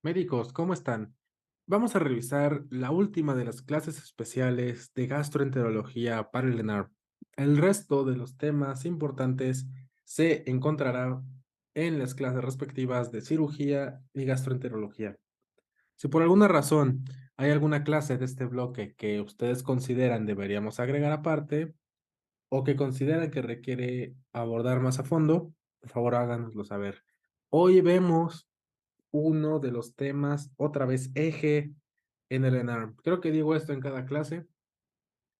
Médicos, ¿cómo están? Vamos a revisar la última de las clases especiales de gastroenterología para el ENARM. El resto de los temas importantes se encontrará en las clases respectivas de cirugía y gastroenterología. Si por alguna razón hay alguna clase de este bloque que ustedes consideran deberíamos agregar aparte o que consideran que requiere abordar más a fondo, por favor háganoslo saber. Hoy vemos uno de los temas, otra vez eje en el ENARM. Creo que digo esto en cada clase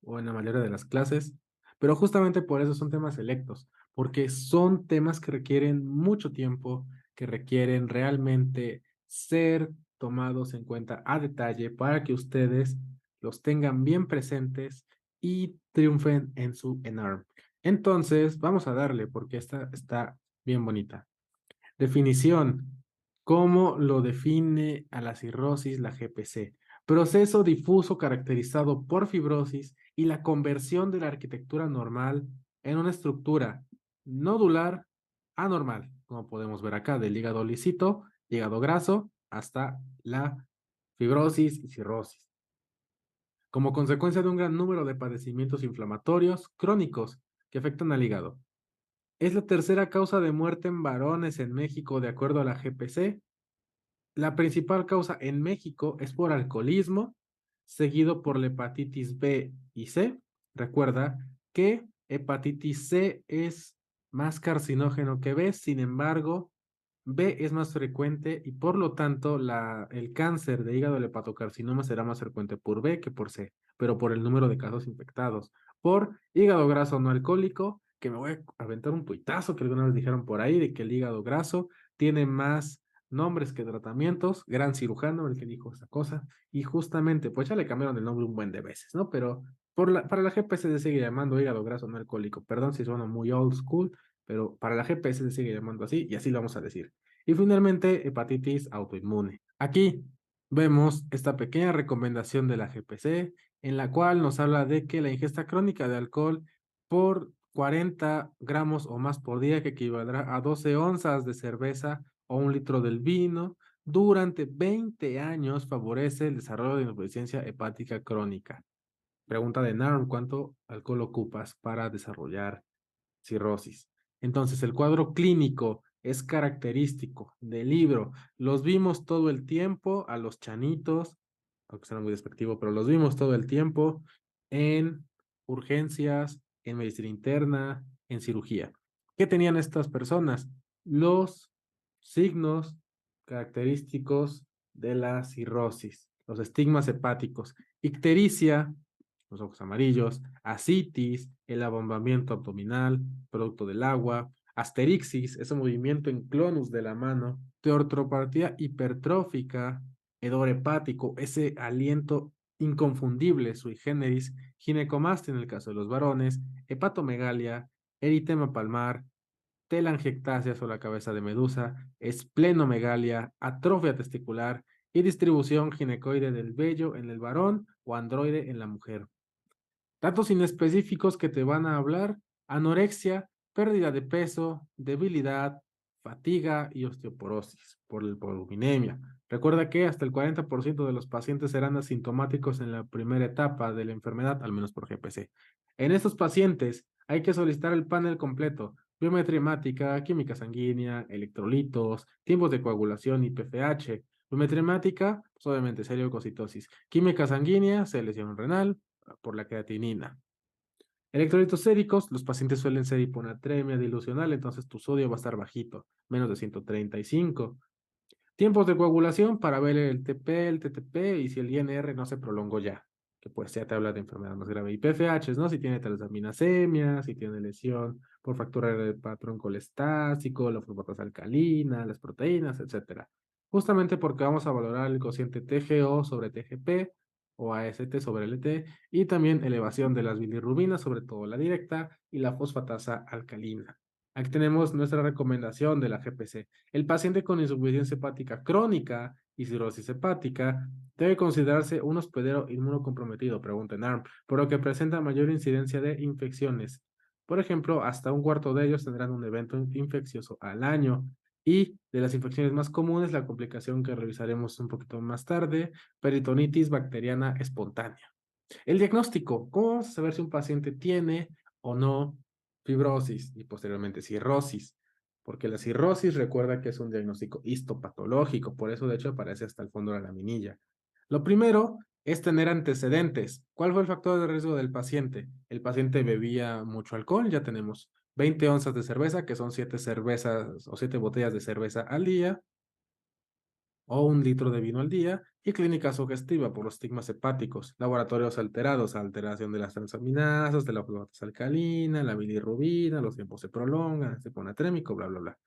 o en la mayoría de las clases, pero justamente por eso son temas selectos, porque son temas que requieren mucho tiempo, que requieren realmente ser tomados en cuenta a detalle para que ustedes los tengan bien presentes y triunfen en su ENARM. Entonces, vamos a darle porque esta está bien bonita. Definición. ¿Cómo lo define a la cirrosis la GPC? Proceso difuso caracterizado por fibrosis y la conversión de la arquitectura normal en una estructura nodular anormal, como podemos ver acá, del hígado lisito, hígado graso, hasta la fibrosis y cirrosis. Como consecuencia de un gran número de padecimientos inflamatorios crónicos que afectan al hígado. Es la tercera causa de muerte en varones en México, de acuerdo a la GPC. La principal causa en México es por alcoholismo, seguido por la hepatitis B y C. Recuerda que hepatitis C es más carcinógeno que B, sin embargo, B es más frecuente y por lo tanto el cáncer de hígado, el hepatocarcinoma será más frecuente por B que por C, pero por el número de casos infectados. Por hígado graso no alcohólico, que me voy a aventar un puitazo que alguna vez dijeron por ahí de que el hígado graso tiene más nombres que tratamientos, gran cirujano el que dijo esa cosa, y justamente, pues ya le cambiaron el nombre un buen de veces, ¿no? Pero para la GPS se sigue llamando hígado graso no alcohólico, perdón si suena muy old school, pero para la GPS se sigue llamando así y así lo vamos a decir. Y finalmente, hepatitis autoinmune. Aquí vemos esta pequeña recomendación de la GPC, en la cual nos habla de que la ingesta crónica de alcohol por 40 gramos o más por día, que equivaldrá a 12 onzas de cerveza o un litro del vino, durante 20 años favorece el desarrollo de insuficiencia hepática crónica. Pregunta de NARM, ¿cuánto alcohol ocupas para desarrollar cirrosis? Entonces, el cuadro clínico es característico del libro. Los vimos todo el tiempo a los chanitos, aunque suena muy despectivo, pero los vimos todo el tiempo en urgencias, en medicina interna, en cirugía. ¿Qué tenían estas personas? Los signos característicos de la cirrosis, los estigmas hepáticos, ictericia, los ojos amarillos, ascitis, el abombamiento abdominal, producto del agua, asterixis, ese movimiento en clonus de la mano, teortropatía hipertrófica, hedor hepático, ese aliento inconfundible, sui generis, ginecomastia en el caso de los varones, hepatomegalia, eritema palmar, telangiectasias o la cabeza de medusa, esplenomegalia, atrofia testicular y distribución ginecoide del vello en el varón o androide en la mujer. Datos inespecíficos que te van a hablar: anorexia, pérdida de peso, debilidad, fatiga y osteoporosis por la hipovoluminemia. Recuerda que hasta el 40% de los pacientes serán asintomáticos en la primera etapa de la enfermedad, al menos por GPC. En estos pacientes hay que solicitar el panel completo: biometría hemática, química sanguínea, electrolitos, tiempos de coagulación y PFH. Biometría hemática, pues obviamente seriococitosis. Química sanguínea, lesión renal, por la creatinina. Electrolitos séricos, los pacientes suelen ser hiponatremia dilucional, entonces tu sodio va a estar bajito, menos de 135. Tiempos de coagulación para ver el TP, el TTP y si el INR no se prolongó ya, que pues ya te habla de enfermedad más grave. Y PFH, ¿no? Si tiene talasaminasemia, si tiene lesión por fractura del patrón colestásico, la fosfatasa alcalina, las proteínas, etcétera. Justamente porque vamos a valorar el cociente TGO sobre TGP o AST sobre LT y también elevación de las bilirrubinas, sobre todo la directa, y la fosfatasa alcalina. Aquí tenemos nuestra recomendación de la GPC. El paciente con insuficiencia hepática crónica y cirrosis hepática debe considerarse un hospedero inmunocomprometido, pregunta en ARM, por lo que presenta mayor incidencia de infecciones. Por ejemplo, hasta un cuarto de ellos tendrán un evento infeccioso al año. Y de las infecciones más comunes, la complicación que revisaremos un poquito más tarde, peritonitis bacteriana espontánea. El diagnóstico, ¿cómo vamos a saber si un paciente tiene o no fibrosis y posteriormente cirrosis? Porque la cirrosis recuerda que es un diagnóstico histopatológico, por eso de hecho aparece hasta el fondo de la laminilla. Lo primero es tener antecedentes. ¿Cuál fue el factor de riesgo del paciente? El paciente bebía mucho alcohol, ya tenemos 20 onzas de cerveza, que son 7 cervezas o 7 botellas de cerveza al día, o 1 litro de vino al día, y clínica sugestiva por los estigmas hepáticos, laboratorios alterados, alteración de las transaminasas, de la fluoratas alcalina, la bilirrubina, los tiempos se prolongan, se pone atrémico, bla, bla, bla.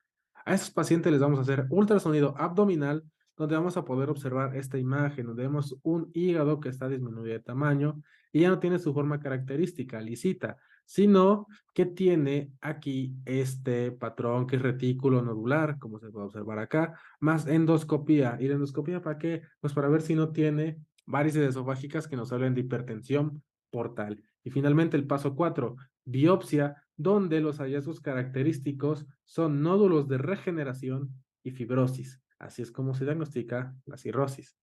A estos pacientes les vamos a hacer ultrasonido abdominal, donde vamos a poder observar esta imagen, donde vemos un hígado que está disminuido de tamaño y ya no tiene su forma característica, lisita, sino que tiene aquí este patrón que es retículo nodular, como se puede observar acá, más endoscopía. ¿Y la endoscopía para qué? Pues para ver si no tiene varices esofágicas que nos hablen de hipertensión portal. Y finalmente el paso 4, biopsia, donde los hallazgos característicos son nódulos de regeneración y fibrosis. Así es como se diagnostica la cirrosis.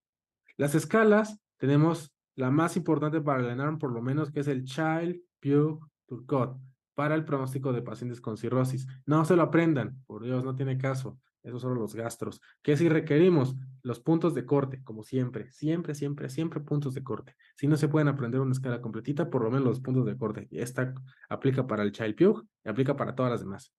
Las escalas, tenemos la más importante para el ENARM, por lo menos, que es el Child-Pugh-Turcotte, para el pronóstico de pacientes con cirrosis. No se lo aprendan, por Dios, no tiene caso. Esos son los gastros. ¿Qué si requerimos? Los puntos de corte, como siempre. Siempre, siempre, siempre puntos de corte. Si no se pueden aprender una escala completita, por lo menos los puntos de corte. Esta aplica para el Child-Pugh y aplica para todas las demás.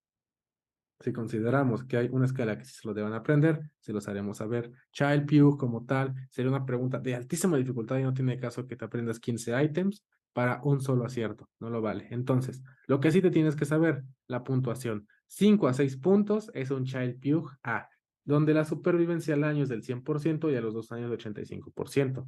Si consideramos que hay una escala que sí se lo deban aprender, se los haremos saber. Child-Pugh como tal sería una pregunta de altísima dificultad y no tiene caso que te aprendas 15 ítems para un solo acierto, no lo vale. Entonces, lo que sí te tienes que saber, la puntuación. 5 a 6 puntos es un Child-Pugh A, donde la supervivencia al año es del 100% y a los 2 años del 85%.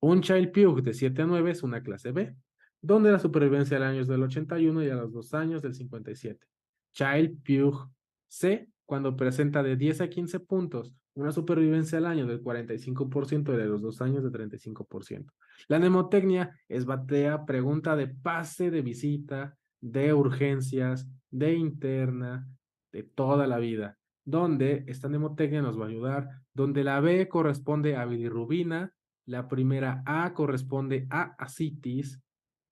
Un Child Pugh de 7 a 9 es una clase B, donde la supervivencia al año es del 81 y a los 2 años del 57. Child Pugh C, cuando presenta de 10 a 15 puntos, una supervivencia al año del 45% y de los 2 años del 35%. La mnemotecnia es batea, pregunta de pase de visita, de urgencias, de interna, de toda la vida, donde esta mnemotecnia nos va a ayudar, donde la B corresponde a bilirrubina, la primera A corresponde a ascitis,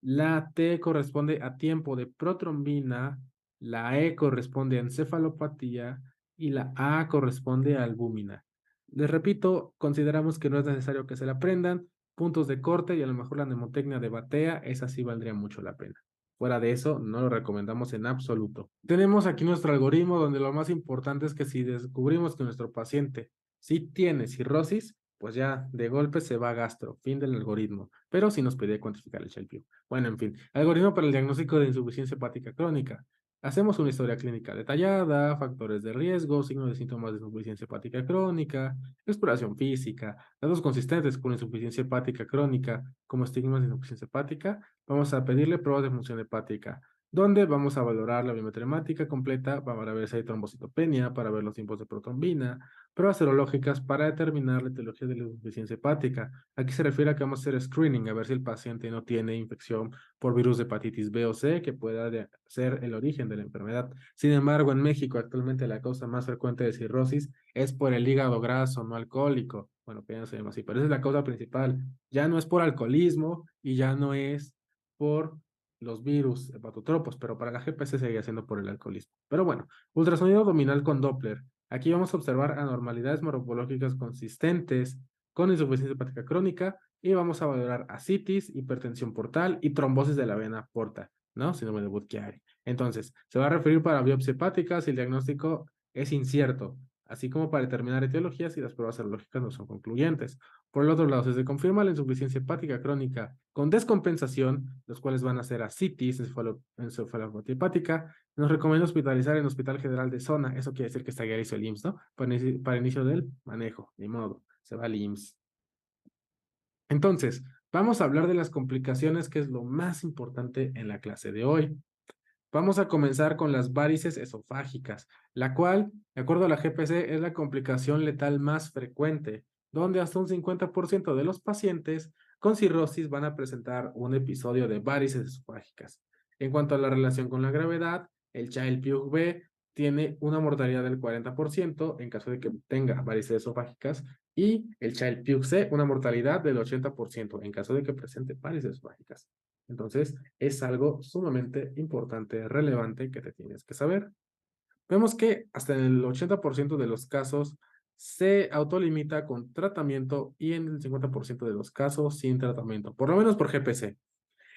la T corresponde a tiempo de protrombina, la E corresponde a encefalopatía y la A corresponde a albúmina. Les repito, consideramos que no es necesario que se la aprendan, puntos de corte y a lo mejor la mnemotecnia de Batea, esa sí valdría mucho la pena. Fuera de eso, no lo recomendamos en absoluto. Tenemos aquí nuestro algoritmo donde lo más importante es que si descubrimos que nuestro paciente sí tiene cirrosis, pues ya de golpe se va a gastro, fin del algoritmo. Pero sí nos pide cuantificar el Child-Pugh. Bueno, en fin, algoritmo para el diagnóstico de insuficiencia hepática crónica. Hacemos una historia clínica detallada, factores de riesgo, signos de síntomas de insuficiencia hepática crónica, exploración física, datos consistentes con insuficiencia hepática crónica, como estigmas de insuficiencia hepática. Vamos a pedirle pruebas de función hepática, donde vamos a valorar la biometría hemática completa para ver si hay trombocitopenia, para ver los tiempos de protrombina, pruebas serológicas para determinar la etiología de la insuficiencia hepática. Aquí se refiere a que vamos a hacer screening, a ver si el paciente no tiene infección por virus de hepatitis B o C, que pueda ser el origen de la enfermedad. Sin embargo, en México actualmente la causa más frecuente de cirrosis es por el hígado graso no alcohólico. Bueno, que ya no se llama así, pero esa es la causa principal. Ya no es por alcoholismo y ya no es por los virus hepatotropos, pero para la GPC seguía siendo por el alcoholismo. Pero bueno, ultrasonido abdominal con Doppler. Aquí vamos a observar anormalidades morfológicas consistentes con insuficiencia hepática crónica y vamos a valorar ascitis, hipertensión portal y trombosis de la vena porta, ¿no? Síndrome de Budd-Chiari. Entonces, se va a referir para biopsia hepática si el diagnóstico es incierto, así como para determinar etiologías si las pruebas serológicas no son concluyentes. Por el otro lado, si se confirma la insuficiencia hepática crónica con descompensación, los cuales van a ser ascitis, encefalopatía hepática, nos recomienda hospitalizar en el Hospital General de Zona. Eso quiere decir que está ya hizo el IMSS, ¿no? Para inicio del manejo, ni modo, se va al IMSS. Entonces, vamos a hablar de las complicaciones, que es lo más importante en la clase de hoy. Vamos a comenzar con las varices esofágicas, la cual, de acuerdo a la GPC, es la complicación letal más frecuente, donde hasta un 50% de los pacientes con cirrosis van a presentar un episodio de varices esofágicas. En cuanto a la relación con la gravedad, el Child-Pugh B tiene una mortalidad del 40% en caso de que tenga varices esofágicas y el Child-Pugh C una mortalidad del 80% en caso de que presente varices esofágicas. Entonces, es algo sumamente importante, relevante que te tienes que saber. Vemos que hasta en el 80% de los casos se autolimita con tratamiento y en el 50% de los casos sin tratamiento, por lo menos por GPC.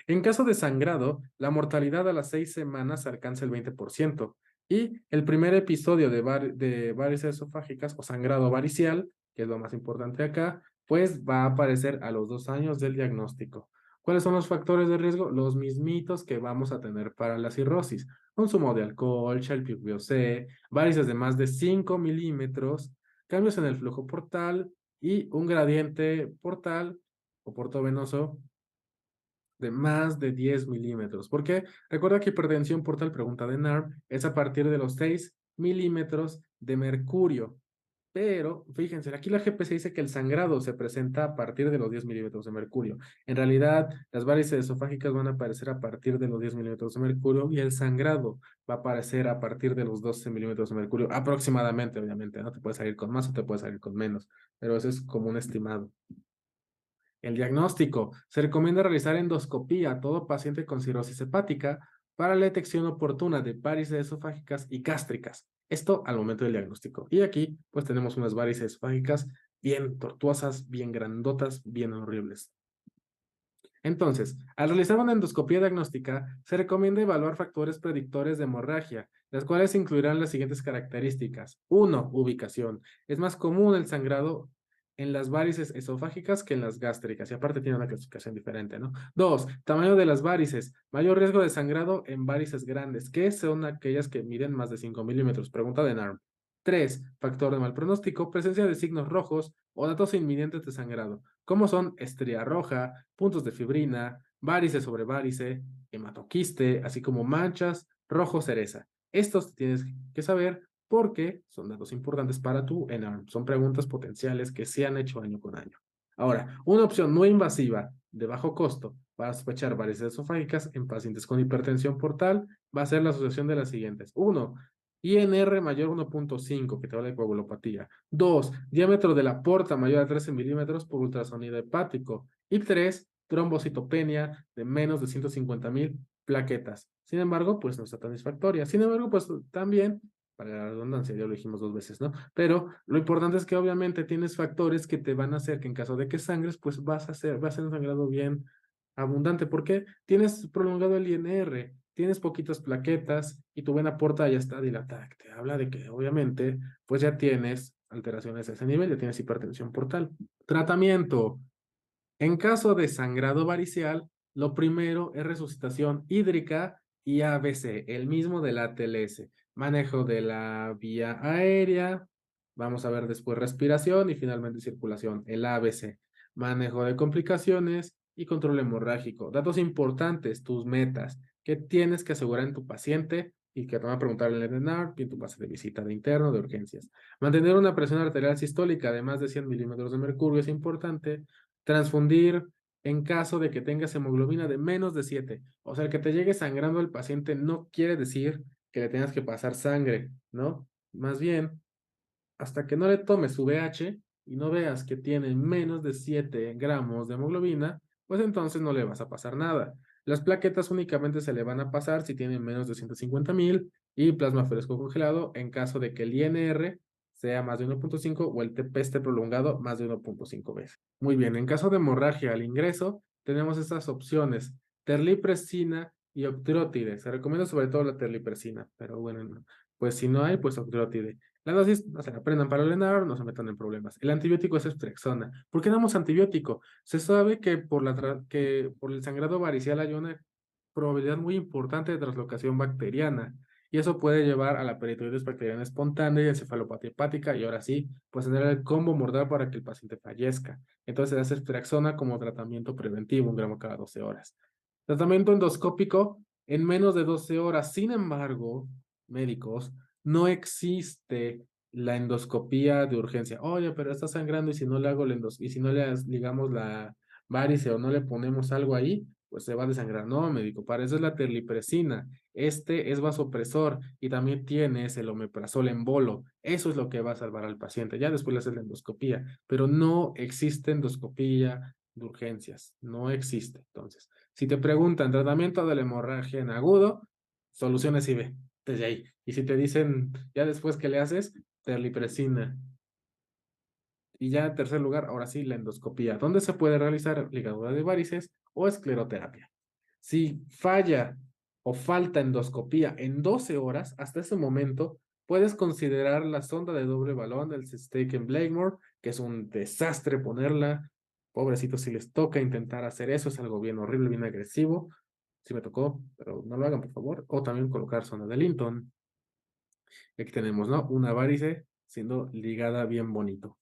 En caso de sangrado, la mortalidad a las 6 semanas alcanza el 20% y el primer episodio de varices esofágicas o sangrado varicial, que es lo más importante acá, pues va a aparecer a los 2 años del diagnóstico. ¿Cuáles son los factores de riesgo? Los mismitos que vamos a tener para la cirrosis. Consumo de alcohol, Child-Pugh C, varices de más de 5 milímetros, cambios en el flujo portal y un gradiente portal o portovenoso de más de 10 milímetros. ¿Por qué? Recuerda que hipertensión portal, pregunta de NARM, es a partir de los 6 milímetros de mercurio. Pero, fíjense, aquí la GPC dice que el sangrado se presenta a partir de los 10 milímetros de mercurio. En realidad, las varices esofágicas van a aparecer a partir de los 10 milímetros de mercurio y el sangrado va a aparecer a partir de los 12 milímetros de mercurio, aproximadamente, obviamente, ¿no? Te puede salir con más o te puede salir con menos, pero eso es como un estimado. El diagnóstico. Se recomienda realizar endoscopía a todo paciente con cirrosis hepática para la detección oportuna de varices esofágicas y gástricas. Esto al momento del diagnóstico. Y aquí, pues tenemos unas varices esofágicas bien tortuosas, bien grandotas, bien horribles. Entonces, al realizar una endoscopía diagnóstica, se recomienda evaluar factores predictores de hemorragia, las cuales incluirán las siguientes características. 1. Ubicación. Es más común el sangrado en las varices esofágicas que en las gástricas, y aparte tiene una clasificación diferente, ¿no? 2. Tamaño de las varices. Mayor riesgo de sangrado en varices grandes, que son aquellas que miden más de 5 milímetros. Pregunta de NARM. 3. Factor de mal pronóstico, presencia de signos rojos o datos inminentes de sangrado, como son estría roja, puntos de fibrina, varice sobre varice, hematoquiste, así como manchas rojo cereza. Estos tienes que saber porque son datos importantes para tu ENARM. Son preguntas potenciales que se han hecho año con año. Ahora, una opción no invasiva de bajo costo para sospechar varices esofágicas en pacientes con hipertensión portal va a ser la asociación de las siguientes. 1. INR mayor 1.5, que te habla de coagulopatía. 2. Diámetro de la porta mayor a 13 milímetros por ultrasonido hepático. Y 3. Trombocitopenia de menos de 150,000 plaquetas. Sin embargo, pues no está tan satisfactoria. Sin embargo, pues también, para la redundancia, ya lo dijimos 2 veces, ¿no? Pero lo importante es que obviamente tienes factores que te van a hacer que en caso de que sangres, pues vas a ser un sangrado bien abundante. ¿Por qué? Tienes prolongado el INR, tienes poquitas plaquetas y tu vena porta ya está dilatada, que te habla de que obviamente pues ya tienes alteraciones a ese nivel, ya tienes hipertensión portal. Tratamiento. En caso de sangrado varicial, lo primero es resucitación hídrica y ABC, el mismo del ATLS. Manejo de la vía aérea, vamos a ver después respiración y finalmente circulación, el ABC. Manejo de complicaciones y control hemorrágico. Datos importantes, tus metas, que tienes que asegurar en tu paciente y que te van a preguntar en el ENAR y en tu base de visita de interno, de urgencias. Mantener una presión arterial sistólica de más de 100 milímetros de mercurio es importante. Transfundir en caso de que tengas hemoglobina de menos de 7. O sea, el que te llegue sangrando el paciente no quiere decir que le tengas que pasar sangre, ¿no? Más bien, hasta que no le tomes su VH y no veas que tiene menos de 7 gramos de hemoglobina, pues entonces no le vas a pasar nada. Las plaquetas únicamente se le van a pasar si tienen menos de 150,000 y plasma fresco congelado en caso de que el INR sea más de 1.5 o el TP esté prolongado más de 1.5 veces. Muy bien, en caso de hemorragia al ingreso, tenemos estas opciones, terlipresina y octreotide. Se recomienda sobre todo la terlipresina, pero bueno, pues si no hay, pues octreotide. La dosis, no se la aprendan para ordenar, no se metan en problemas. El antibiótico es Ceftriaxona. ¿Por qué damos antibiótico? Se sabe que que por el sangrado varicial hay una probabilidad muy importante de traslocación bacteriana y eso puede llevar a la peritonitis bacteriana espontánea y encefalopatía hepática y ahora sí, pues tener el combo mortal para que el paciente fallezca. Entonces se da Ceftriaxona como tratamiento preventivo, 1 gramo cada 12 horas. Tratamiento endoscópico en menos de 12 horas. Sin embargo, médicos, no existe la endoscopía de urgencia. Oye, pero está sangrando y si no le hago la y si no le ligamos la varice o no le ponemos algo ahí, pues se va a desangrar. No, médico, para eso es la terlipresina. Este es vasopresor y también tienes el omeprazol en bolo. Eso es lo que va a salvar al paciente. Ya después le haces la endoscopía, pero no existe endoscopía de urgencias. No existe. Entonces, si te preguntan tratamiento de la hemorragia en agudo, soluciones IV, desde ahí. Y si te dicen, ya después que le haces, terlipresina. Y ya en tercer lugar, ahora sí, la endoscopía, donde se puede realizar ligadura de varices o escleroterapia. Si falla o falta endoscopía en 12 horas, hasta ese momento, puedes considerar la sonda de doble balón del Stake Blakemore, que es un desastre ponerla. Pobrecitos, si les toca intentar hacer eso, es algo bien horrible, bien agresivo. Sí me tocó, pero no lo hagan, por favor. O también colocar sonda de Linton. Y aquí tenemos, ¿no? Una varice siendo ligada bien bonito.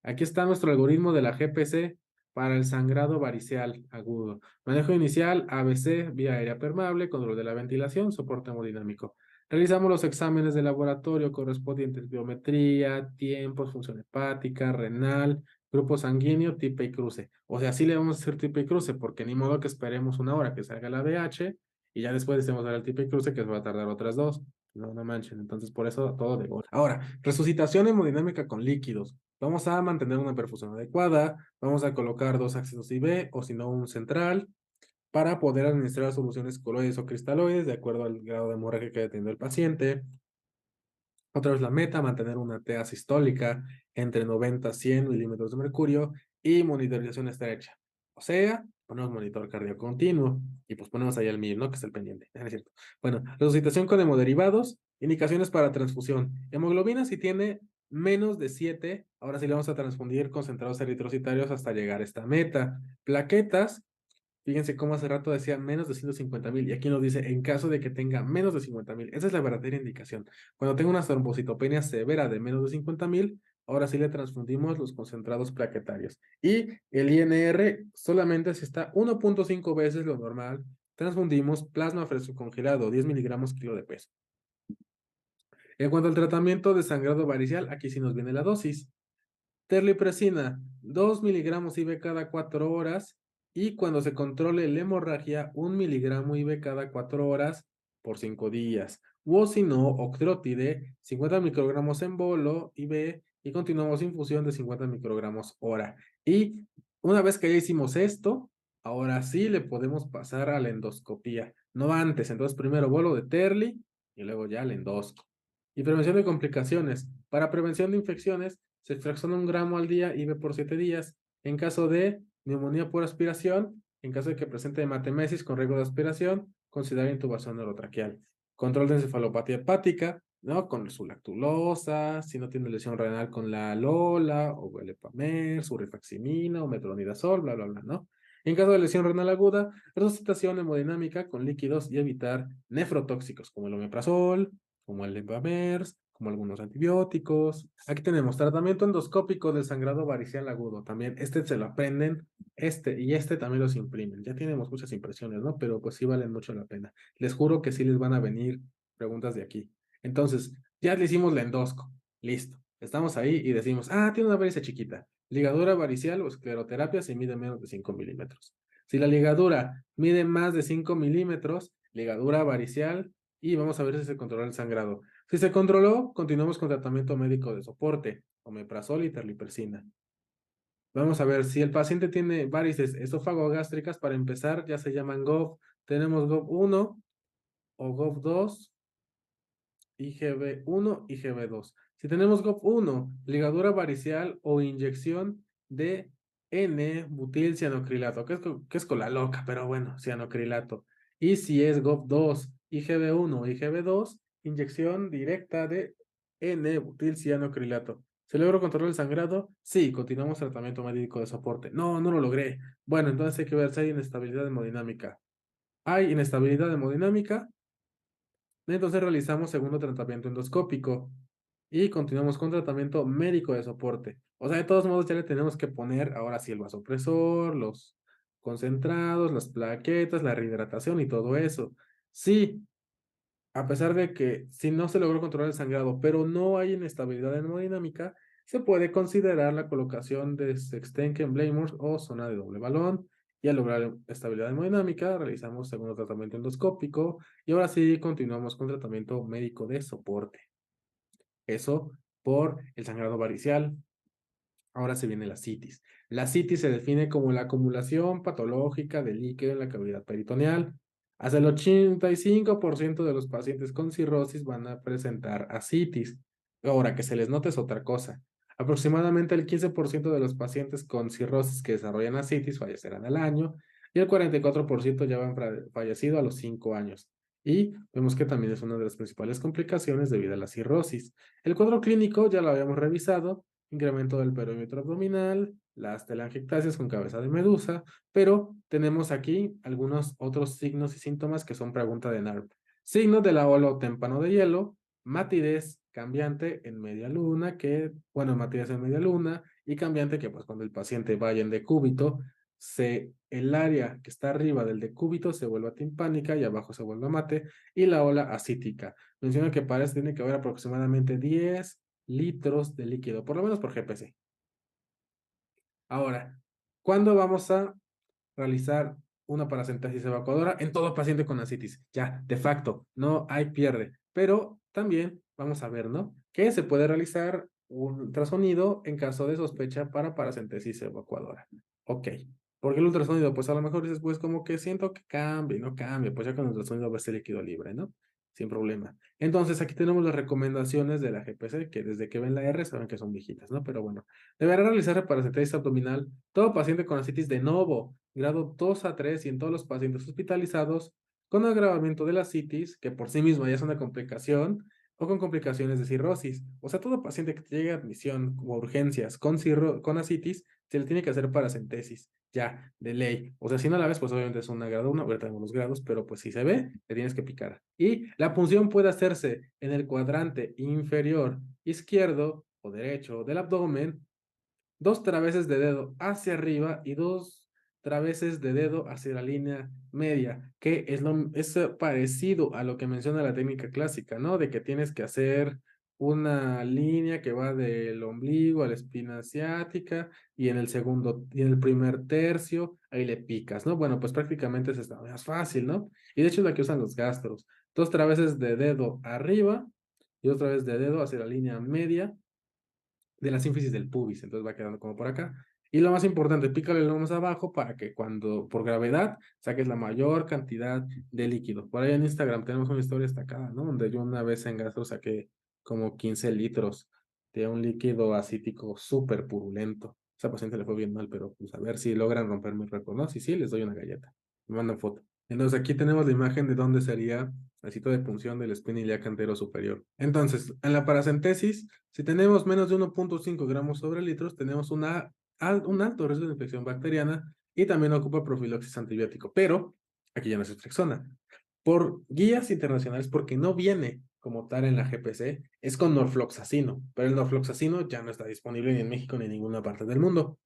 Aquí está nuestro algoritmo de la GPC para el sangrado variceal agudo. Manejo inicial, ABC, vía aérea permeable, control de la ventilación, soporte hemodinámico. Realizamos los exámenes de laboratorio correspondientes, biometría, tiempos, función hepática, renal, grupo sanguíneo, tipe y cruce. O sea, sí le vamos a hacer tipe y cruce, porque ni modo que esperemos una hora que salga la BH y ya después decimos dar el tipe y cruce, que va a tardar otras dos. No, no manchen. Entonces, por eso todo de gol. Ahora, resucitación hemodinámica con líquidos. Vamos a mantener una perfusión adecuada, vamos a colocar dos accesos IV o si no un central para poder administrar soluciones coloides o cristaloides de acuerdo al grado de hemorragia que haya tenido el paciente. Otra vez la meta, mantener una TA sistólica entre 90 a 100 milímetros de mercurio y monitorización estrecha. O sea, ponemos monitor cardíaco continuo y pues ponemos ahí el MIR, ¿no? Que es el pendiente. ¿No es cierto? Bueno, resucitación con hemoderivados, indicaciones para transfusión. Hemoglobina si tiene menos de 7, ahora sí le vamos a transfundir concentrados eritrocitarios hasta llegar a esta meta. Plaquetas, fíjense cómo hace rato decía menos de 150,000 y aquí nos dice en caso de que tenga menos de 50,000. Esa es la verdadera indicación. Cuando tenga una trombocitopenia severa de menos de 50,000, ahora sí le transfundimos los concentrados plaquetarios. Y el INR solamente si está 1.5 veces lo normal, transfundimos plasma fresco congelado, 10 miligramos kilo de peso. En cuanto al tratamiento de sangrado varicial, aquí sí nos viene la dosis. Terlipresina, 2 miligramos IV cada 4 horas y cuando se controle la hemorragia, 1 miligramo IV cada 4 horas por 5 días. O si no, octreotide, 50 microgramos en bolo IV y continuamos infusión de 50 microgramos hora. Y una vez que ya hicimos esto, ahora sí le podemos pasar a la endoscopía. No antes, entonces primero bolo de Terli y luego ya la endosco. Y prevención de complicaciones. Para prevención de infecciones, se fracciona 1 gramo al día IV por 7 días. En caso de neumonía por aspiración, en caso de que presente hematemesis con riesgo de aspiración, considera intubación neurotraqueal. Control de encefalopatía hepática, ¿no? Con su lactulosa, si no tiene lesión renal con la LOLA, o el Epamer, su rifaximina, o metronidazol, bla, bla, bla, ¿no? En caso de lesión renal aguda, resucitación hemodinámica con líquidos y evitar nefrotóxicos como el omeprazol, como el Levamers, como algunos antibióticos. Aquí tenemos tratamiento endoscópico del sangrado varicial agudo. También este se lo aprenden, este también los imprimen. Ya tenemos muchas impresiones, ¿no? Pero pues sí valen mucho la pena. Les juro que sí les van a venir preguntas de aquí. Entonces, ya le hicimos la endosco. Listo. Estamos ahí y decimos, tiene una varice chiquita. Ligadura varicial o escleroterapia si mide menos de 5 milímetros. Si la ligadura mide más de 5 milímetros, ligadura varicial y vamos a ver si se controla el sangrado. Si se controló, continuamos con tratamiento médico de soporte, omeprazol y terlipersina. Vamos a ver si el paciente tiene varices esófago-gástricas, para empezar, ya se llaman GOV. Tenemos GOV 1 o GOV 2, IgB1 y IgB2. Si tenemos GOV1, ligadura varicial o inyección de N-butil cianocrilato, que es cola loca, pero bueno, cianocrilato. Y si es GOV2, IgB1 o IgB2, inyección directa de N-butil cianocrilato. ¿Se logró controlar el sangrado? Sí, continuamos tratamiento médico de soporte. No, no lo logré. Bueno, entonces hay que ver si hay inestabilidad hemodinámica. Hay inestabilidad hemodinámica, entonces realizamos segundo tratamiento endoscópico y continuamos con tratamiento médico de soporte. O sea, de todos modos ya le tenemos que poner ahora sí el vasopresor, los concentrados, las plaquetas, la rehidratación y todo eso. Sí, a pesar de que si no se logró controlar el sangrado, pero no hay inestabilidad hemodinámica, se puede considerar la colocación de Sextenken Blamers o zona de doble balón Y al lograr estabilidad hemodinámica, realizamos segundo tratamiento endoscópico y ahora sí continuamos con tratamiento médico de soporte. Eso por el sangrado varicial. Ahora se viene la citis. La citis se define como la acumulación patológica de líquido en la cavidad peritoneal. Hasta el 85% de los pacientes con cirrosis van a presentar ascitis. Ahora, que se les note es otra cosa. Aproximadamente el 15% de los pacientes con cirrosis que desarrollan ascitis fallecerán al año y el 44% ya han fallecido a los 5 años. Y vemos que también es una de las principales complicaciones debido a la cirrosis. El cuadro clínico ya lo habíamos revisado: incremento del perímetro abdominal, las telangiectasias con cabeza de medusa, pero tenemos aquí algunos otros signos y síntomas que son pregunta de NARP. Signo de la ola o témpano de hielo, matidez cambiante en media luna, matidez en media luna y cambiante que pues cuando el paciente vaya en decúbito, el área que está arriba del decúbito se vuelve timpánica y abajo se vuelve mate, y la ola ascítica. Menciona que para eso tiene que haber aproximadamente 10 litros de líquido, por lo menos por GPC. Ahora, ¿cuándo vamos a realizar una paracentesis evacuadora? En todo paciente con ascitis. Ya, de facto, no hay pierde. Pero también vamos a ver, ¿no? Que se puede realizar un ultrasonido en caso de sospecha para paracentesis evacuadora. Ok. ¿Por qué el ultrasonido? Pues a lo mejor dices, pues como que siento que cambia y no cambia. Pues ya con el ultrasonido va a ser líquido libre, ¿no? Sin problema. Entonces, aquí tenemos las recomendaciones de la GPC, que desde que ven la R saben que son viejitas, ¿no? Pero bueno, deberá realizar paracentesis abdominal todo paciente con ascitis de novo, grado 2 a 3 y en todos los pacientes hospitalizados con agravamiento de la citis, que por sí misma ya es una complicación, o con complicaciones de cirrosis. O sea, todo paciente que llegue a admisión como urgencias con ascitis, se le tiene que hacer paracentesis, ya, de ley. O sea, si no la ves, pues obviamente es una grado 1, ahorita tenemos los grados, pero pues si se ve, le tienes que picar. Y la punción puede hacerse en el cuadrante inferior izquierdo o derecho del abdomen, 2 traveses de dedo hacia arriba y 2 traveses de dedo hacia la línea media, que es parecido a lo que menciona la técnica clásica, ¿no? De que tienes que hacer una línea que va del ombligo a la espina asiática y y en el primer tercio, ahí le picas, ¿no? Bueno, pues prácticamente es más fácil, ¿no? Y de hecho es la que usan los gastros. 2 traveses de dedo arriba y 2 traveses de dedo hacia la línea media de la sínfisis del pubis, entonces va quedando como por acá. Y lo más importante, pícale lo más abajo para que cuando, por gravedad, saques la mayor cantidad de líquido. Por ahí en Instagram tenemos una historia destacada, ¿no? Donde yo una vez en gastro saqué como 15 litros de un líquido acítico súper purulento. A esa paciente le fue bien mal, pero pues a ver si logran romper mi récord, ¿no? Si sí, les doy una galleta. Me mandan foto. Entonces aquí tenemos la imagen de dónde sería el sitio de punción del espina ilíaca entero superior. Entonces, en la paracentesis, si tenemos menos de 1.5 gramos sobre litros, tenemos un alto riesgo de infección bacteriana y también ocupa profilaxis antibiótico. Pero aquí ya no se flexiona. Por guías internacionales, porque no viene como tal en la GPC, es con norfloxacino, pero el norfloxacino ya no está disponible ni en México ni en ninguna parte del mundo.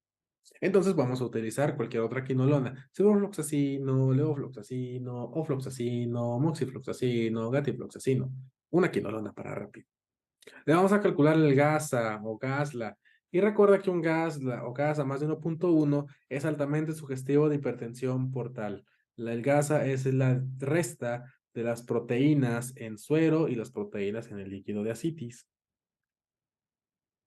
Entonces vamos a utilizar cualquier otra quinolona: ciprofloxacino, levofloxacino, ofloxacino, moxifloxacino, gatifloxacino, una quinolona para rápido. Le vamos a calcular el GASA o GASLA. Y recuerda que un GASLA o GASA más de 1.1 es altamente sugestivo de hipertensión portal. El GASA es la resta de las proteínas en suero y las proteínas en el líquido de ascitis.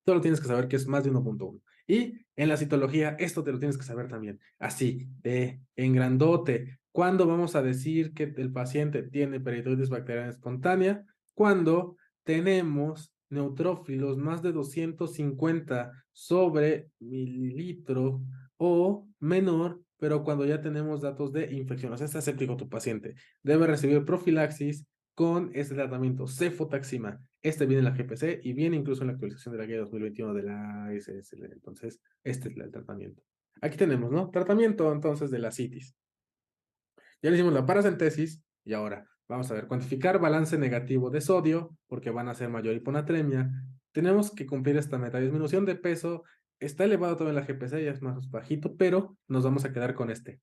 Solo tienes que saber que es más de 1.1. Y en la citología, esto te lo tienes que saber también. Así, en grandote. ¿Cuándo vamos a decir que el paciente tiene peritonitis bacteriana espontánea? Cuando tenemos neutrófilos más de 250 sobre mililitro o menor, pero cuando ya tenemos datos de infección. O sea, está séptico tu paciente. Debe recibir profilaxis con este tratamiento, cefotaxima. Este viene en la GPC y viene incluso en la actualización de la guía 2021 de la SSL. Entonces, este es el tratamiento. Aquí tenemos, ¿no? Tratamiento entonces de la citis. Ya le hicimos la paracentesis y ahora vamos a ver, cuantificar balance negativo de sodio porque van a ser mayor hiponatremia. Tenemos que cumplir esta meta. Disminución de peso está elevado todavía en la GPC, ya es más bajito, pero nos vamos a quedar con este.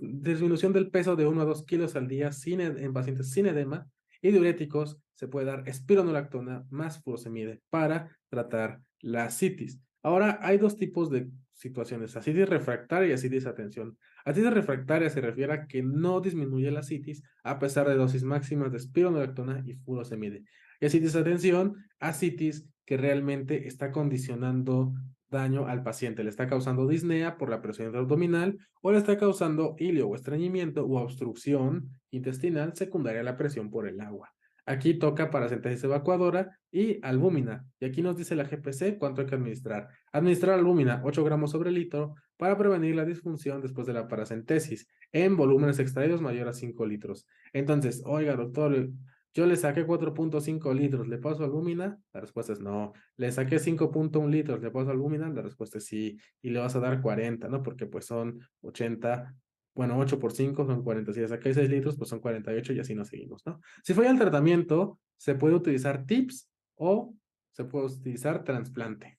Disminución del peso de 1 a 2 kilos al día en pacientes sin edema y diuréticos. Se puede dar espironolactona más furosemide para tratar la citis. Ahora, hay dos tipos de situaciones, ascitis refractaria y ascitis atención. Ascitis refractaria se refiere a que no disminuye la ascitis a pesar de dosis máximas de espironolactona y furosemide. Y ascitis atención, ascitis que realmente está condicionando daño al paciente, le está causando disnea por la presión abdominal o le está causando hilio o estreñimiento o obstrucción intestinal secundaria a la presión por el agua. Aquí toca paracentesis evacuadora y albúmina. Y aquí nos dice la GPC cuánto hay que administrar. Administrar albúmina 8 gramos sobre litro para prevenir la disfunción después de la paracentesis en volúmenes extraídos mayor a 5 litros. Entonces, oiga, doctor, yo le saqué 4.5 litros, ¿le paso albúmina? La respuesta es no. Le saqué 5.1 litros, ¿le paso albúmina? La respuesta es sí. Y le vas a dar 40, ¿no? Porque pues son 80, bueno, 8 por 5 son 40. Si le saqué 6 litros, pues son 48 y así nos seguimos, ¿no? Si falla el tratamiento, se puede utilizar TIPS o se puede utilizar trasplante.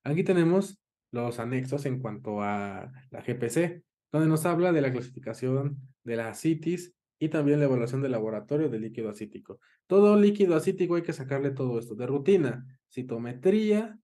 Aquí tenemos los anexos en cuanto a la GPC, donde nos habla de la clasificación de la ascitis y también la evaluación del laboratorio de líquido acítico. Todo líquido acítico hay que sacarle todo esto de rutina, citometría,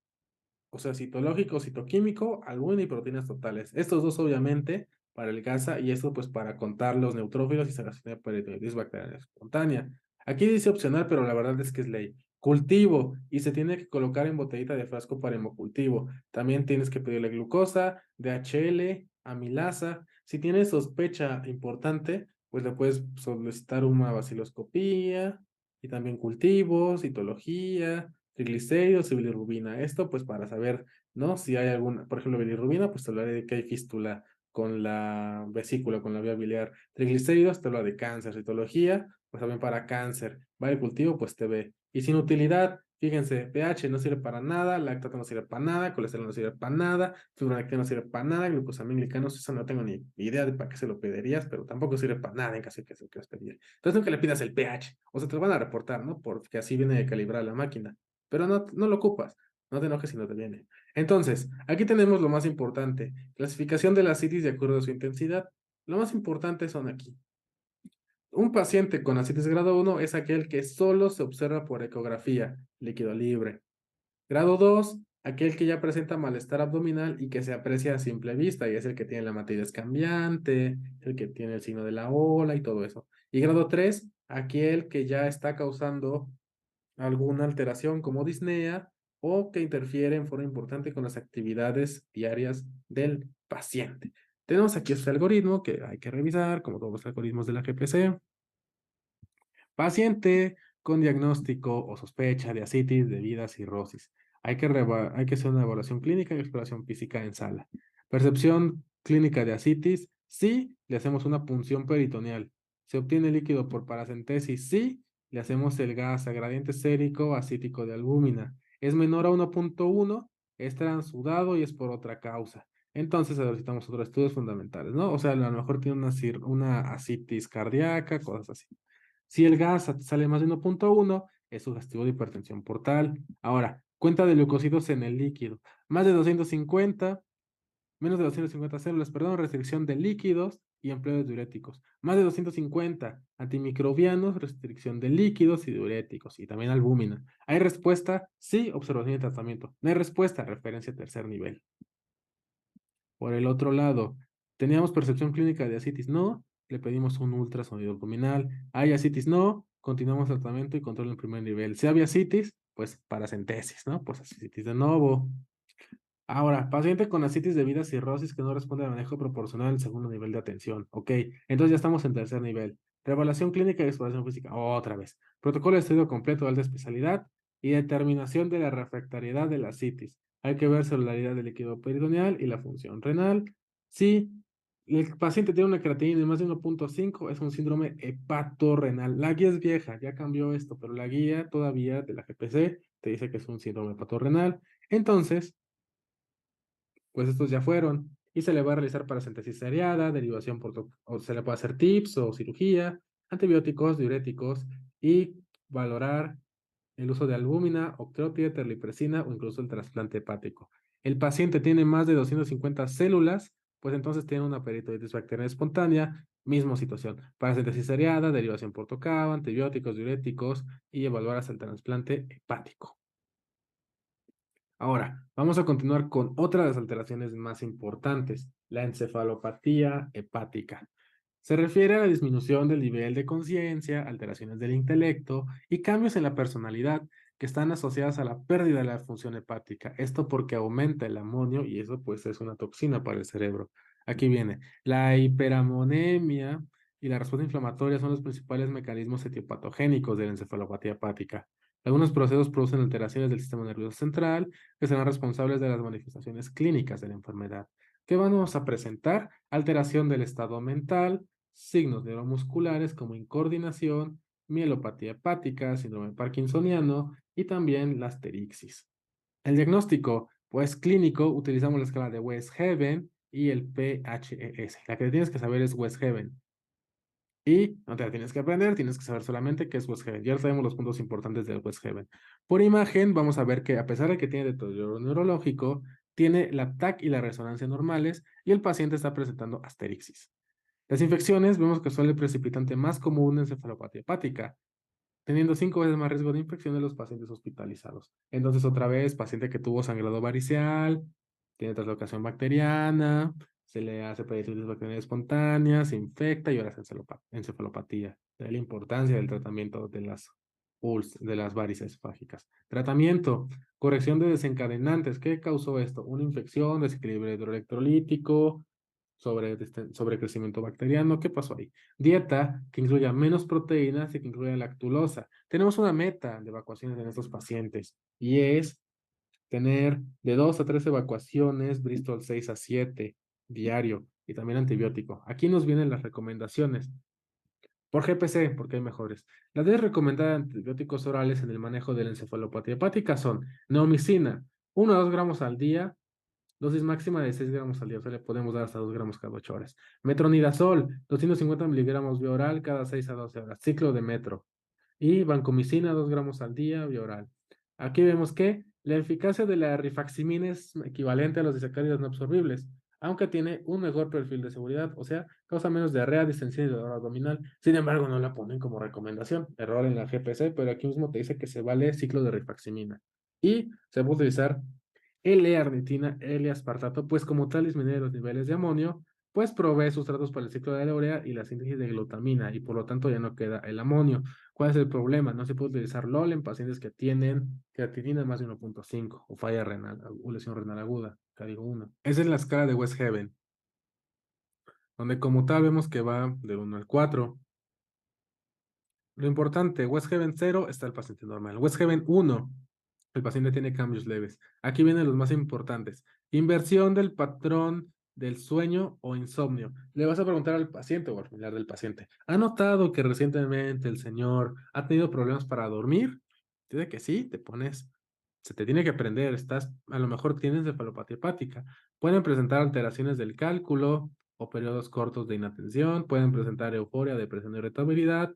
o sea, citológico, citoquímico, albúmina y proteínas totales. Estos dos, obviamente, para el GASA y esto, pues, para contar los neutrófilos y separación de peritonitis bacteriana espontánea. Aquí dice opcional, pero la verdad es que es ley. Cultivo y se tiene que colocar en botellita de frasco para hemocultivo. También tienes que pedirle glucosa, DHL, amilasa. Si tienes sospecha importante, pues le puedes solicitar una vaciloscopía y también cultivo, citología, triglicéridos y bilirrubina. Esto pues para saber, ¿no? Si hay alguna, por ejemplo, bilirrubina, pues te hablaré de que hay fístula con la vesícula, con la vía biliar. Triglicéridos te habla de cáncer. Citología, pues también para cáncer. Va el cultivo, pues te ve. Y sin utilidad, fíjense, pH no sirve para nada, lactato no sirve para nada, colesterol no sirve para nada, fibronectina no sirve para nada, glucosamínglicanos, eso no tengo ni idea de para qué se lo pedirías, pero tampoco sirve para nada en caso de que se lo quieras pedir. Entonces nunca le pidas el pH, o se te lo van a reportar, ¿no? Porque así viene de calibrar la máquina, pero no lo ocupas, no te enojes si no te viene. Entonces, aquí tenemos lo más importante, clasificación de la citis de acuerdo a su intensidad. Lo más importante son aquí. Un paciente con ascitis grado 1 es aquel que solo se observa por ecografía, líquido libre. Grado 2, aquel que ya presenta malestar abdominal y que se aprecia a simple vista, y es el que tiene la matidez cambiante, el que tiene el signo de la ola y todo eso. Y grado 3, aquel que ya está causando alguna alteración como disnea o que interfiere en forma importante con las actividades diarias del paciente. Tenemos aquí este algoritmo que hay que revisar, como todos los algoritmos de la GPC. Paciente con diagnóstico o sospecha de ascitis debido a cirrosis. Hay que hacer una evaluación clínica y exploración física en sala. Percepción clínica de ascitis, sí, le hacemos una punción peritoneal. Se obtiene líquido por paracentesis, sí, le hacemos el gas a gradiente sérico ascítico de albúmina. Es menor a 1.1, es transudado y es por otra causa. Entonces solicitamos otros estudios fundamentales, ¿no? O sea, a lo mejor tiene una ascitis cardíaca, cosas así. Si el gas sale más de 1.1, es sugestivo de hipertensión portal. Ahora, cuenta de leucocitos en el líquido. Más de 250, menos de 250 células, perdón, restricción de líquidos y empleo de diuréticos. Más de 250 antimicrobianos, restricción de líquidos y diuréticos y también albúmina. ¿Hay respuesta? Sí, observación y tratamiento. No hay respuesta, referencia a tercer nivel. Por el otro lado, ¿teníamos percepción clínica de ascitis? No, le pedimos un ultrasonido abdominal. ¿Hay ascitis? No, continuamos tratamiento y control en primer nivel. Si había ascitis, pues paracentesis, ¿no? Pues ascitis de nuevo. Ahora, paciente con ascitis debido a cirrosis que no responde al manejo proporcional al segundo nivel de atención. Ok, entonces ya estamos en tercer nivel. Revelación clínica y exploración física. Otra vez. Protocolo de estudio completo de alta especialidad y determinación de la refractariedad de la ascitis. Hay que ver celularidad del líquido peritoneal y la función renal. Si el paciente tiene una creatinina de más de 1.5, es un síndrome hepatorrenal. La guía es vieja, ya cambió esto, pero la guía todavía de la GPC te dice que es un síndrome hepatorrenal. Entonces, pues estos ya fueron. Y se le va a realizar paracentesis seriada, derivación o se le puede hacer TIPS o cirugía, antibióticos, diuréticos y valorar el uso de albúmina, octreotida, terlipresina o incluso el trasplante hepático. El paciente tiene más de 250 células, pues entonces tiene una peritonitis bacteriana espontánea, misma situación. Paracentesis seriada, derivación por tocado, antibióticos, diuréticos y evaluar hasta el trasplante hepático. Ahora, vamos a continuar con otra de las alteraciones más importantes, la encefalopatía hepática. Se refiere a la disminución del nivel de conciencia, alteraciones del intelecto y cambios en la personalidad que están asociadas a la pérdida de la función hepática. Esto porque aumenta el amonio y eso pues es una toxina para el cerebro. Aquí viene, la hiperamonemia y la respuesta inflamatoria son los principales mecanismos etiopatogénicos de la encefalopatía hepática. Algunos procesos producen alteraciones del sistema nervioso central que serán responsables de las manifestaciones clínicas de la enfermedad. ¿Qué vamos a presentar? Alteración del estado mental, signos neuromusculares como incoordinación, mielopatía hepática, síndrome parkinsoniano y también la asterixis. El diagnóstico, pues clínico, utilizamos la escala de West Haven y el PHES. La que tienes que saber es West Haven. Y no te la tienes que aprender, tienes que saber solamente qué es West Haven. Ya sabemos los puntos importantes del West Haven. Por imagen, vamos a ver que a pesar de que tiene deterioro neurológico, tiene la TAC y la resonancia normales y el paciente está presentando asterixis. Las infecciones vemos que son el precipitante más común en encefalopatía hepática, teniendo 5 veces más riesgo de infección de los pacientes hospitalizados. Entonces, otra vez, paciente que tuvo sangrado variceal, tiene translocación bacteriana, se le hace peritonitis bacteriana espontánea, se infecta y ahora es encefalopatía. De la importancia del tratamiento de las de las varices esofágicas. Tratamiento, corrección de desencadenantes. ¿Qué causó esto? Una infección, desequilibrio hidroelectrolítico, sobrecrecimiento bacteriano. ¿Qué pasó ahí? Dieta que incluya menos proteínas y que incluya lactulosa. Tenemos una meta de evacuaciones en estos pacientes y es tener de 2 a 3 evacuaciones, Bristol 6 a 7 diario y también antibiótico. Aquí nos vienen las recomendaciones. Por GPC, porque hay mejores. Las 10 recomendadas de antibióticos orales en el manejo de la encefalopatía hepática son neomicina, 1 a 2 gramos al día, dosis máxima de 6 gramos al día, o sea, le podemos dar hasta 2 gramos cada 8 horas. Metronidazol, 250 miligramos vía oral cada 6 a 12 horas. Ciclo de metro. Y vancomicina, 2 gramos al día vía oral. Aquí vemos que la eficacia de la rifaximina es equivalente a los disacáridos no absorbibles, aunque tiene un mejor perfil de seguridad, o sea, causa menos diarrea, distensión y dolor abdominal. Sin embargo, no la ponen como recomendación. Error en la GPC, pero aquí mismo te dice que se vale ciclo de rifaximina. Y se puede utilizar L-arnitina, L-aspartato, pues como tal disminuye los niveles de amonio, pues provee sustratos para el ciclo de la urea y la síntesis de glutamina, y por lo tanto ya no queda el amonio. ¿Cuál es el problema? No se puede utilizar LOL en pacientes que tienen creatinina más de 1.5 o falla renal o lesión renal aguda, digo 1. Esa es la escala de West Haven, donde como tal vemos que va del 1 al 4. Lo importante, West Haven 0 está el paciente normal. West Haven 1, el paciente tiene cambios leves. Aquí vienen los más importantes. Inversión del patrón del sueño o insomnio. Le vas a preguntar al paciente o al familiar del paciente. ¿Ha notado que recientemente el señor ha tenido problemas para dormir? Dice que sí, te pones, se te tiene que aprender. A lo mejor tienes cefalopatía hepática. Pueden presentar alteraciones del cálculo o periodos cortos de inatención. Pueden presentar euforia, depresión, irritabilidad.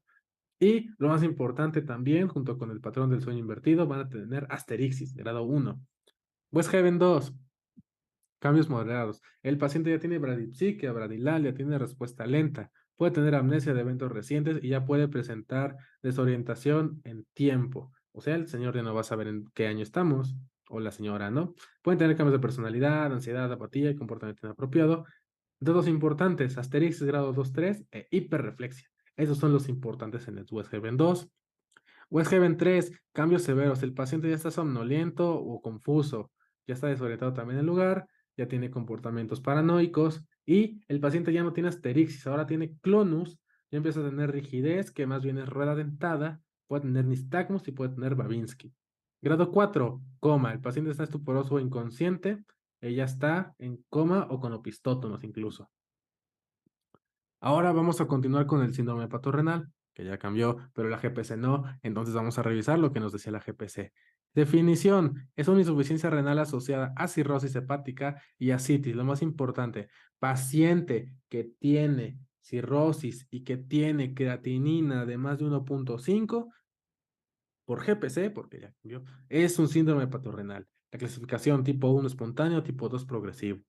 Y lo más importante también, junto con el patrón del sueño invertido, van a tener asterixis, grado 1. West Haven 2, cambios moderados. El paciente ya tiene bradipsiquia, bradilalia, tiene respuesta lenta, puede tener amnesia de eventos recientes y ya puede presentar desorientación en tiempo. O sea, el señor ya no va a saber en qué año estamos, o la señora, ¿no? Pueden tener cambios de personalidad, ansiedad, apatía y comportamiento inapropiado. Datos importantes, asterixis grado 2-3 e hiperreflexia. Esos son los importantes en el West Haven 2. West Haven 3, cambios severos. El paciente ya está somnoliento o confuso, ya está desorientado también en el lugar, ya tiene comportamientos paranoicos y el paciente ya no tiene asterixis, ahora tiene clonus, ya empieza a tener rigidez, que más bien es rueda dentada, puede tener nistagmus y puede tener Babinski. Grado 4, coma. El paciente está estuporoso o inconsciente, ella está en coma o con opistótonos incluso. Ahora vamos a continuar con el síndrome hepatorrenal, que ya cambió, pero la GPC no, entonces vamos a revisar lo que nos decía la GPC. Definición, es una insuficiencia renal asociada a cirrosis hepática y ascitis. Lo más importante, paciente que tiene cirrosis y que tiene creatinina de más de 1.5 por GPC, porque ya cambió, es un síndrome hepatorrenal. La clasificación tipo 1 espontáneo, tipo 2 progresivo.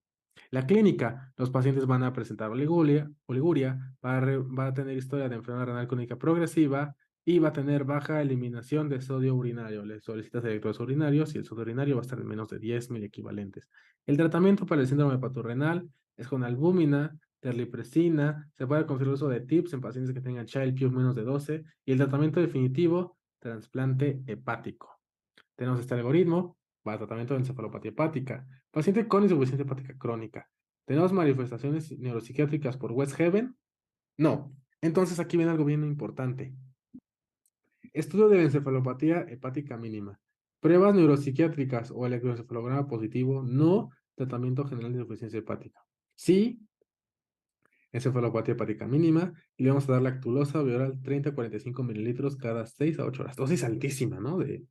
La clínica, los pacientes van a presentar oliguria, va a tener historia de enfermedad renal crónica progresiva y va a tener baja eliminación de sodio urinario. Le solicitas electrodos urinarios y el sodio urinario va a estar en menos de 10 mil equivalentes. El tratamiento para el síndrome hepatorrenal es con albúmina, terlipresina, se puede conseguir el uso de TIPS en pacientes que tengan Child-Pugh menos de 12 y el tratamiento definitivo, trasplante hepático. Tenemos este algoritmo para tratamiento de encefalopatía hepática. Paciente con insuficiencia hepática crónica. ¿Tenemos manifestaciones neuropsiquiátricas por Westhaven? No. Entonces aquí viene algo bien importante. Estudio de la encefalopatía hepática mínima. Pruebas neuropsiquiátricas o electroencefalograma positivo, no tratamiento general de insuficiencia hepática. Sí, encefalopatía hepática mínima y le vamos a dar lactulosa bioral 30 a 45 mililitros cada 6 a 8 horas. Dosis altísima, ¿no? De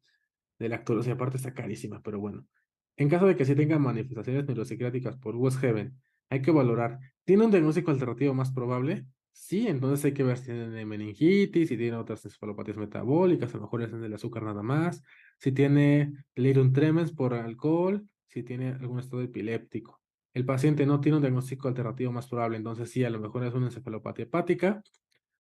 lactulosa y aparte está carísima, pero bueno. En caso de que sí tenga manifestaciones neuropsiquiátricas por Westhaven, hay que valorar. ¿Tiene un diagnóstico alternativo más probable? Sí, entonces hay que ver si tiene meningitis, si tiene otras encefalopatías metabólicas, a lo mejor es del azúcar nada más, si tiene delirium tremens por alcohol, si tiene algún estado epiléptico. El paciente no tiene un diagnóstico alternativo más probable, entonces sí, a lo mejor es una encefalopatía hepática.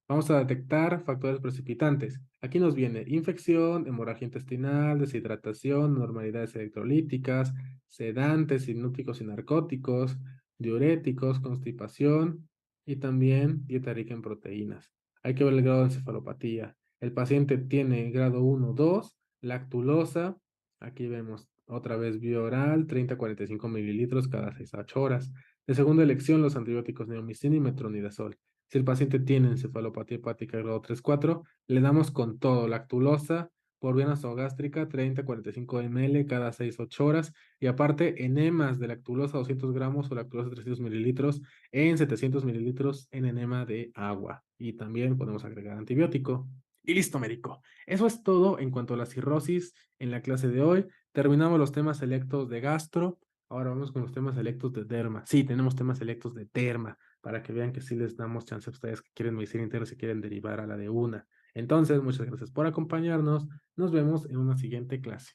Vamos a detectar factores precipitantes. Aquí nos viene infección, hemorragia intestinal, deshidratación, normalidades electrolíticas, sedantes, hipnóticos y narcóticos, diuréticos, constipación y también dieta rica en proteínas. Hay que ver el grado de encefalopatía. El paciente tiene grado 1, 2, lactulosa. Aquí vemos otra vez vía oral, 30 a 45 mililitros cada 6 a 8 horas. De segunda elección, los antibióticos neomicina y metronidazol. Si el paciente tiene encefalopatía hepática grado 3-4, le damos con todo, lactulosa por vía nasogástrica, 30 a 45 ml cada 6 a 8 horas, y aparte enemas de lactulosa 200 gramos o lactulosa 300 mililitros en 700 mililitros en enema de agua. Y también podemos agregar antibiótico. Y listo, médico. Eso es todo en cuanto a la cirrosis en la clase de hoy. Terminamos los temas selectos de gastro. Ahora vamos con los temas selectos de derma. Sí, tenemos temas selectos de derma para que vean que sí les damos chance a ustedes que quieren medicina interna si quieren derivar a la de una. Entonces, muchas gracias por acompañarnos. Nos vemos en una siguiente clase.